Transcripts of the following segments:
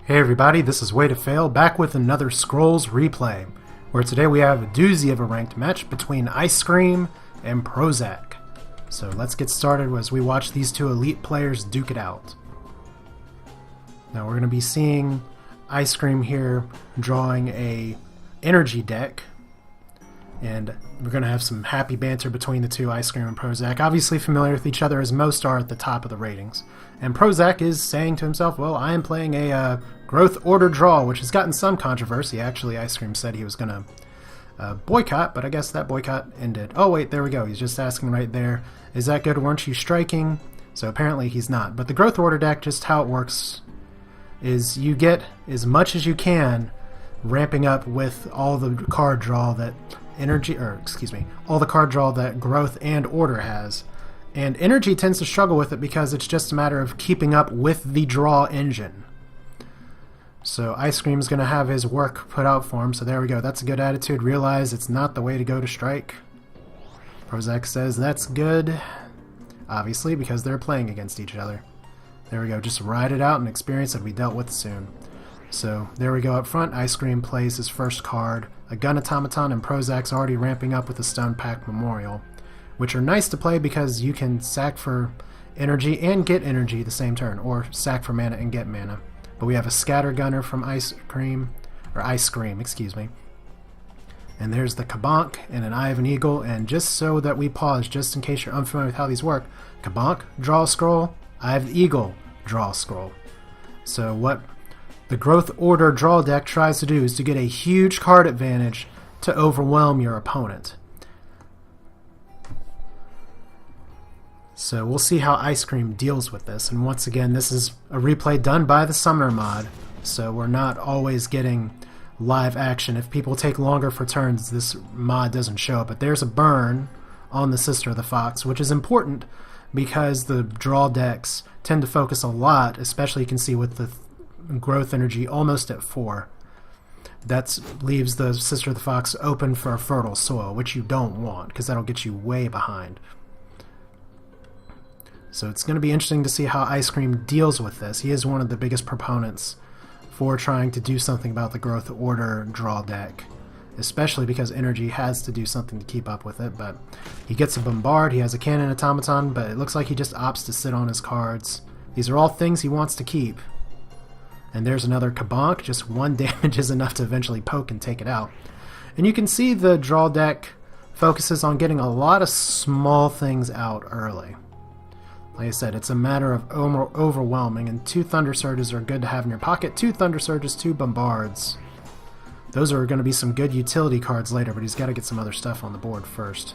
Hey everybody, this is Way to Fail, back with another Scrolls replay, where today we have a doozy of a ranked match between iScrE4m and Prozac. So let's get started as we watch these two elite players duke it out. Now we're going to be seeing iScrE4m here drawing a energy deck, and we're going to have some happy banter between the two, iScrE4m and Prozac, obviously familiar with each other as most are at the top of the ratings. And Prozac is saying to himself, well, I am playing a growth order draw, which has gotten some controversy. Actually, iScrE4m said he was going to boycott, but I guess that boycott ended. Oh wait, there we go. He's just asking right there, is that good? Weren't you striking? So apparently he's not. But the growth order deck, just how it works, is you get as much as you can, ramping up with all the card draw that all the card draw that growth and order has. And energy tends to struggle with it because it's just a matter of keeping up with the draw engine. So iScrE4m is going to have his work put out for him, so there we go. That's a good attitude. Realize it's not the way to go to strike. Prozac says that's good, obviously, because they're playing against each other. There we go. Just ride it out and experience it. We dealt with soon. So there we go up front. iScrE4m plays his first card, a Gun Automaton, and Prozac's already ramping up with a Stone Pack Memorial, which are nice to play because you can sack for energy and get energy the same turn, or sack for mana and get mana. But we have a Scatter Gunner from iScrE4m, excuse me. And there's the Kabonk and an Eye of an Eagle, and just so that we pause, just in case you're unfamiliar with how these work, Kabonk, draw a scroll, Eye of the Eagle, draw a scroll. So what the Growth Order draw deck tries to do is to get a huge card advantage to overwhelm your opponent. So we'll see how iScrE4m deals with this, and once again this is a replay done by the Summoner mod, so we're not always getting live action. If people take longer for turns, this mod doesn't show up, but there's a burn on the Sister of the Fox, which is important because the draw decks tend to focus a lot, especially you can see with the growth energy almost at 4. That leaves the Sister of the Fox open for a Fertile Soil, which you don't want because that'll get you way behind. So it's going to be interesting to see how iScrE4m deals with this. He is one of the biggest proponents for trying to do something about the growth order draw deck, especially because energy has to do something to keep up with it. But he gets a Bombard, he has a Cannon Automaton, but it looks like he just opts to sit on his cards. These are all things he wants to keep. And there's another Kabonk, just 1 damage is enough to eventually poke and take it out. And you can see the draw deck focuses on getting a lot of small things out early. Like I said, it's a matter of overwhelming, and 2 Thunder Surges are good to have in your pocket. 2 Thunder Surges, 2 Bombards. Those are going to be some good utility cards later, but he's got to get some other stuff on the board first.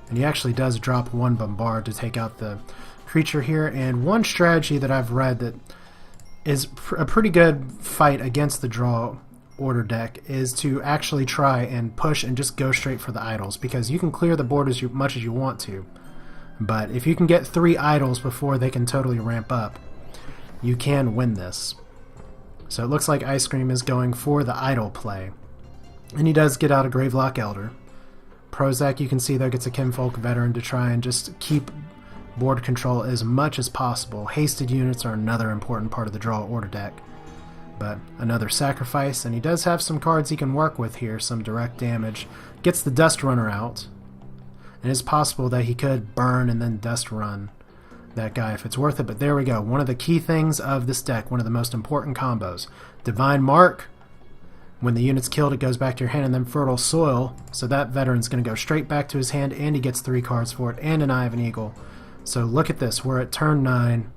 And he actually does drop 1 Bombard to take out the creature here, and one strategy that I've read that is a pretty good fight against the draw order deck is to actually try and push and just go straight for the idols, because you can clear the board as much as you want to. But if you can get 3 idols before they can totally ramp up, you can win this. So it looks like iScrE4m is going for the idol play. And he does get out a Gravelock Elder. Prozac, you can see there, gets a Kinfolk Veteran to try and just keep board control as much as possible. Hasted units are another important part of the draw order deck. But another sacrifice, and he does have some cards he can work with here, some direct damage. Gets the Dust Runner out. And it's possible that he could burn and then Dust Run that guy if it's worth it, but there we go. One of the key things of this deck, one of the most important combos. Divine Mark, when the unit's killed it goes back to your hand, and then Fertile Soil, so that veteran's going to go straight back to his hand, and he gets 3 cards for it, and an Eye of an Eagle. So look at this, we're at turn 9,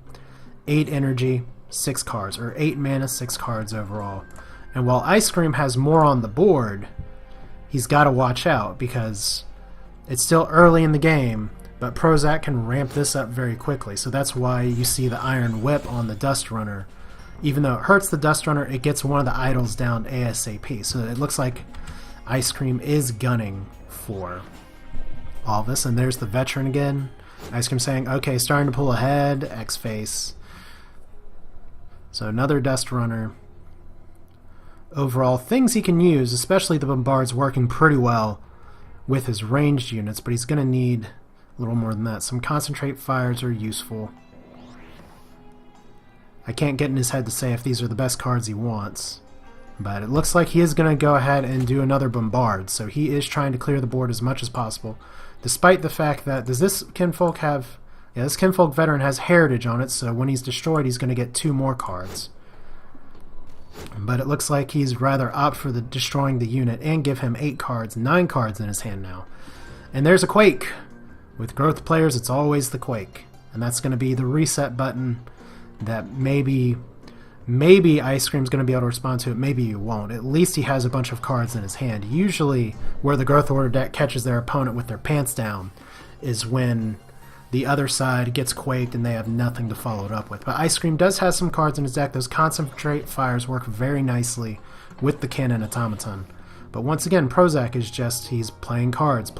8 energy, 6 cards, or 8 mana, 6 cards overall. And while iScrE4m has more on the board, he's got to watch out, because it's still early in the game, but Prozac can ramp this up very quickly, so that's why you see the Iron Whip on the Dust Runner. Even though it hurts the Dust Runner, it gets one of the idols down ASAP, so it looks like iScrE4m is gunning for all this. And there's the Veteran again. iScrE4m saying, okay, starting to pull ahead, X-Face. So another Dust Runner. Overall, things he can use, especially the Bombard's working pretty well with his ranged units, but he's going to need a little more than that. Some Concentrate Fires are useful. I can't get in his head to say if these are the best cards he wants. But it looks like he is going to go ahead and do another Bombard, so he is trying to clear the board as much as possible. Despite the fact that, does this Kinfolk have... Yeah, this Kinfolk Veteran has Heritage on it, so when he's destroyed he's going to get 2 more cards. But it looks like he's rather opt for the destroying the unit and give him 8 cards, 9 cards in his hand now. And there's a Quake! With growth players, it's always the Quake. And that's going to be the reset button that maybe iScRE4m's going to be able to respond to it, maybe you won't. At least he has a bunch of cards in his hand. Usually, where the growth order deck catches their opponent with their pants down is when the other side gets quaked and they have nothing to follow it up with. But iScRE4m does have some cards in his deck. Those Concentrate Fires work very nicely with the Cannon Automaton. But once again, Prozac is just, he's playing cards.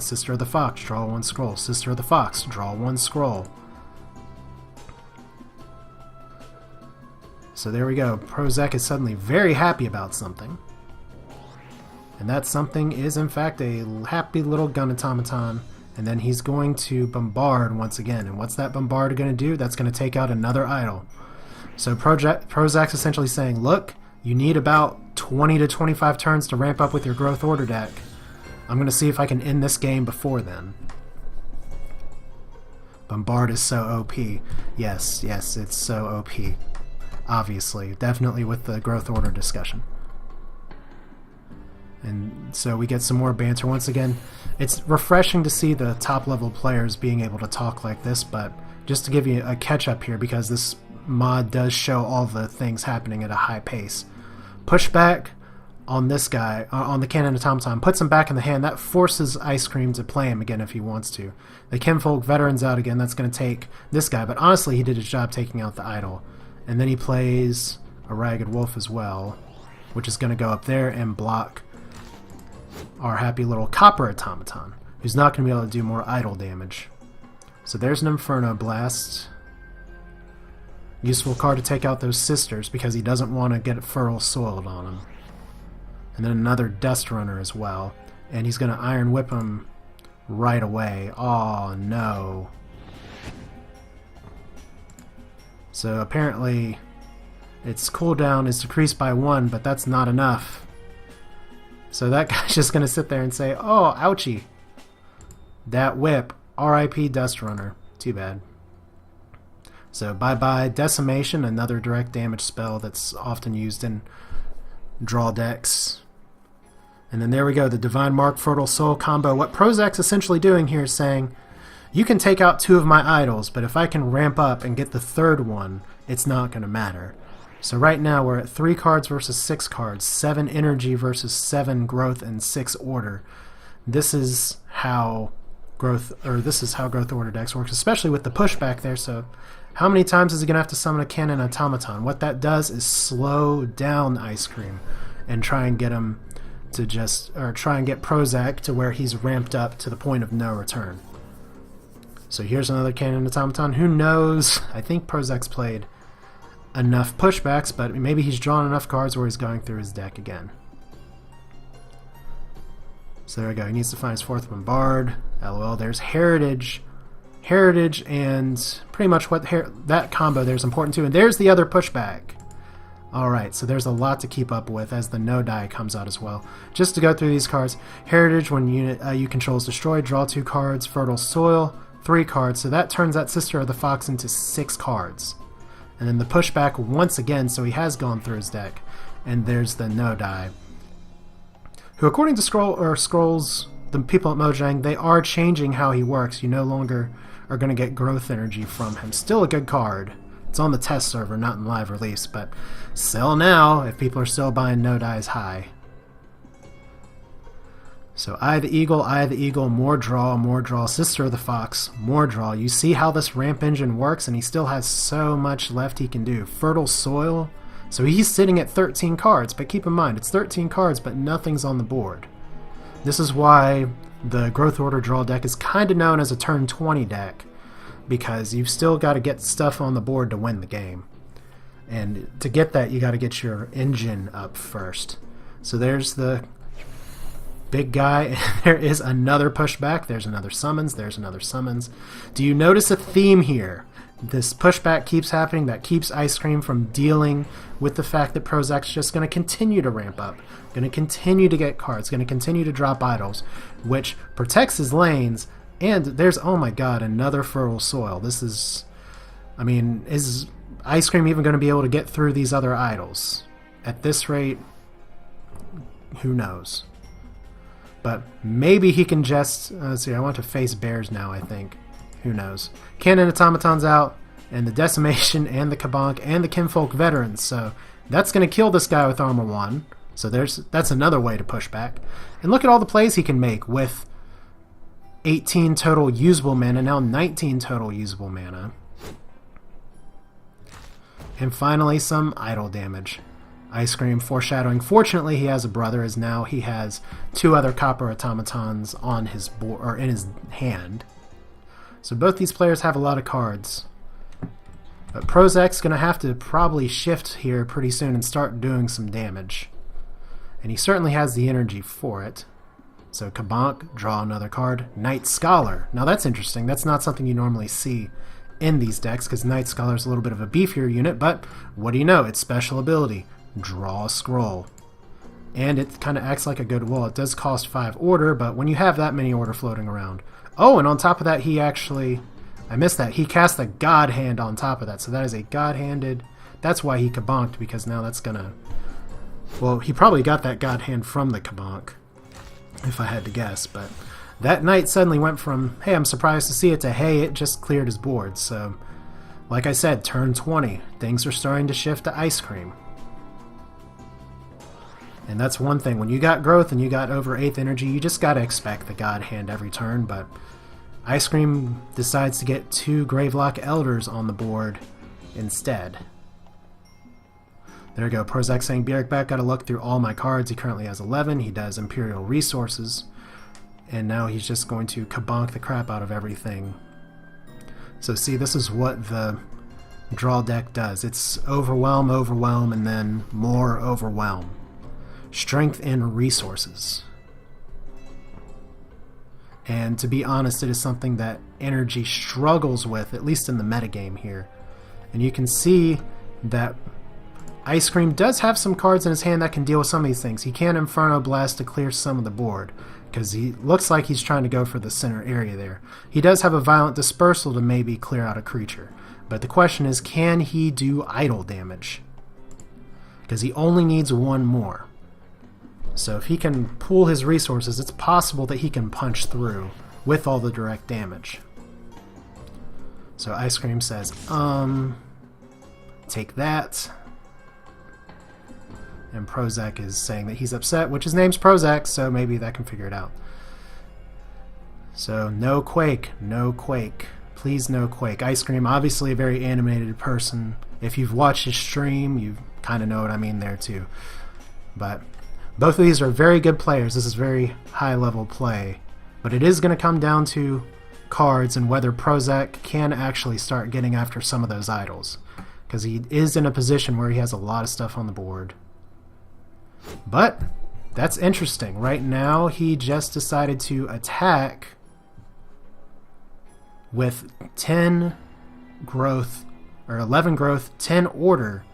Sister of the Fox, draw 1 scroll. Sister of the Fox, draw 1 scroll. So there we go. Prozac is suddenly very happy about something. And that something is in fact a happy little gun automaton. And then he's going to bombard once again. And what's that bombard going to do? That's going to take out another idol. So Prozac's essentially saying, look, you need about 20 to 25 turns to ramp up with your growth order deck. I'm going to see if I can end this game before then. Bombard is so OP. Yes, it's so OP. Obviously, definitely with the growth order discussion. And so we get some more banter once again. It's refreshing to see the top level players being able to talk like this, but just to give you a catch up here, because this mod does show all the things happening at a high pace. Pushback on this guy, on the Cannon Automaton, puts him back in the hand. That forces iScRE4m to play him again if he wants to. The Kinfolk Veteran's out again. That's going to take this guy, but honestly he did his job taking out the idol. And then he plays a Ragged Wolf as well, which is going to go up there and block our happy little Copper Automaton, who's not going to be able to do more idol damage. So there's an Inferno Blast. Useful card to take out those sisters because he doesn't want to get Fertile Soiled on him. And then another Dust Runner as well. And he's going to Iron Whip him right away. Oh no. So apparently its cooldown is decreased by 1, but that's not enough. So that guy's just going to sit there and say, oh, ouchie. That whip. RIP Dust Runner. Too bad. So bye-bye Decimation, another direct damage spell that's often used in draw decks. And then there we go, the Divine Mark Fertile Soul combo. What Prozac's essentially doing here is saying, you can take out 2 of my idols, but if I can ramp up and get the 3rd one, it's not going to matter. So right now we're at 3 cards versus 6 cards, 7 energy versus 7 growth and 6 order. This is how growth order decks works, especially with the pushback there. So how many times is he going to have to summon a Cannon Automaton? What that does is slow down iScRE4m and try and get him to try and get Prozac to where he's ramped up to the point of no return. So here's another Cannon Automaton. Who knows? I think Prozac's played enough pushbacks, but maybe he's drawn enough cards where he's going through his deck again. So there we go. He needs to find his 4th Bombard. LOL. There's Heritage. Heritage and pretty much what that combo there is important too. And there's the other pushback. Alright, so there's a lot to keep up with as the no die comes out as well. Just to go through these cards. Heritage, when unit you control is destroyed, draw 2 cards. Fertile Soil, 3 cards. So that turns that Sister of the Fox into 6 cards. And then the pushback once again, so he has gone through his deck. And there's the no die. Who, according to Scrolls, the people at Mojang, they are changing how he works. You no longer are going to get growth energy from him. Still a good card. It's on the test server, not in live release, but sell now if people are still buying no dies high. So Eye of the Eagle, more draw, Sister of the Fox, more draw. You see how this ramp engine works, and he still has so much left he can do. Fertile Soil. So he's sitting at 13 cards, but keep in mind, it's 13 cards, but nothing's on the board. This is why the Growth Order draw deck is kind of known as a turn 20 deck, because you've still got to get stuff on the board to win the game. And to get that, you got to get your engine up first. So there's the big guy. There is another pushback. There's another summons. There's another summons. Do you notice a theme here? this pushback keeps happening, that keeps iScRE4m from dealing with the fact that Prozac's just going to continue to ramp up, going to continue to get cards, going to continue to drop idols, which protects his lanes. And there's, oh my god, another fertile soil. This is, I mean, is iScRE4m even going to be able to get through these other idols? At this rate, who knows? But maybe he can just, let's see, I want to face bears now, I think. Who knows? Cannon Automaton's out, and the Decimation, and the Kabonk, and the Kinfolk Veterans, so that's going to kill this guy with Armor 1. So that's another way to push back. And look at all the plays he can make with 18 total usable mana, now 19 total usable mana. And finally, some idle damage. iScRE4m foreshadowing. Fortunately, he has a brother, as now he has 2 other Copper Automatons on his board, or in his hand. So both these players have a lot of cards. But Prozac's going to have to probably shift here pretty soon and start doing some damage. And he certainly has the energy for it. So Kabonk, draw another card. Night Scholar. Now that's interesting. That's not something you normally see in these decks, because Night Scholar is a little bit of a beefier unit, but what do you know? Its special ability. Draw a scroll. And it kind of acts like a good, well, it does cost 5 order, but when you have that many order floating around. Oh, and on top of that, he actually, I missed that, he cast a God Hand on top of that, so that is a God-handed, that's why he Kabonked, because now that's gonna, well, he probably got that God Hand from the Kabonk, if I had to guess, but that night suddenly went from, hey, I'm surprised to see it, to hey, it just cleared his board, so, like I said, turn 20, things are starting to shift to iScRE4m. And that's one thing, when you got growth and you got over 8th energy, you just gotta expect the God Hand every turn, but iScRE4m decides to get 2 Gravelock Elders on the board instead. There we go, Prozac saying, be right back, gotta look through all my cards. He currently has 11, he does Imperial Resources, and now he's just going to Kabonk the crap out of everything. So see, this is what the draw deck does. It's overwhelm, overwhelm, and then more overwhelm. Strength and resources. And to be honest, it is something that Energy struggles with, at least in the metagame here. And you can see that iScRE4m does have some cards in his hand that can deal with some of these things. He can Inferno Blast to clear some of the board, because he looks like he's trying to go for the center area there. He does have a Violent Dispersal to maybe clear out a creature. But the question is, can he do idle damage? Because he only needs 1 more. So if he can pool his resources, it's possible that he can punch through with all the direct damage. So iScRE4m says, take that. And Prozac is saying that he's upset, which his name's Prozac, so maybe that can figure it out. So no Quake, no Quake. Please no Quake. iScRE4m, obviously a very animated person. If you've watched his stream, you kind of know what I mean there too. But both of these are very good players. This is very high-level play. But it is going to come down to cards and whether Prozac can actually start getting after some of those idols. Because he is in a position where he has a lot of stuff on the board. But that's interesting. Right now, he just decided to attack with 10 growth, or 11 growth, 10 order,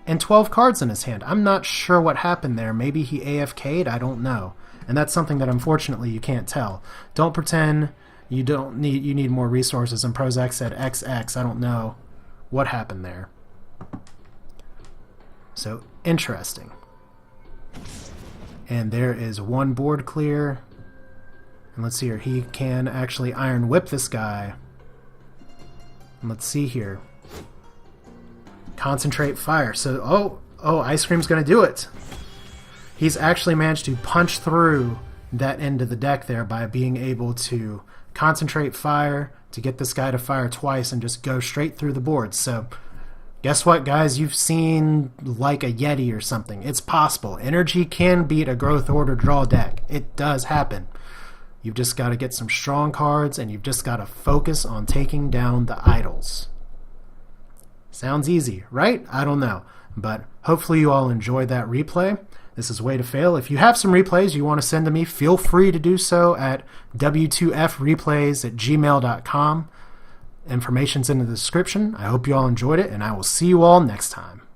and 12 cards in his hand. I'm not sure what happened there. Maybe he AFK'd? I don't know. And that's something that unfortunately you can't tell. Don't pretend you need more resources. And Prozac said XX. I don't know what happened there. So interesting. And there is 1 board clear. And let's see here. He can actually Iron Whip this guy. And let's see here. Concentrate Fire. So, oh, iScRE4m's going to do it. He's actually managed to punch through that end of the deck there by being able to Concentrate Fire to get this guy to fire twice and just go straight through the board. So, guess what, guys? You've seen like a Yeti or something. It's possible. Energy can beat a growth order draw deck. It does happen. You've just got to get some strong cards, and you've just got to focus on taking down the idols. Sounds easy, right? I don't know. But hopefully you all enjoyed that replay. This is Way to Fail. If you have some replays you want to send to me, feel free to do so at w2freplays@gmail.com. Information's in the description. I hope you all enjoyed it, and I will see you all next time.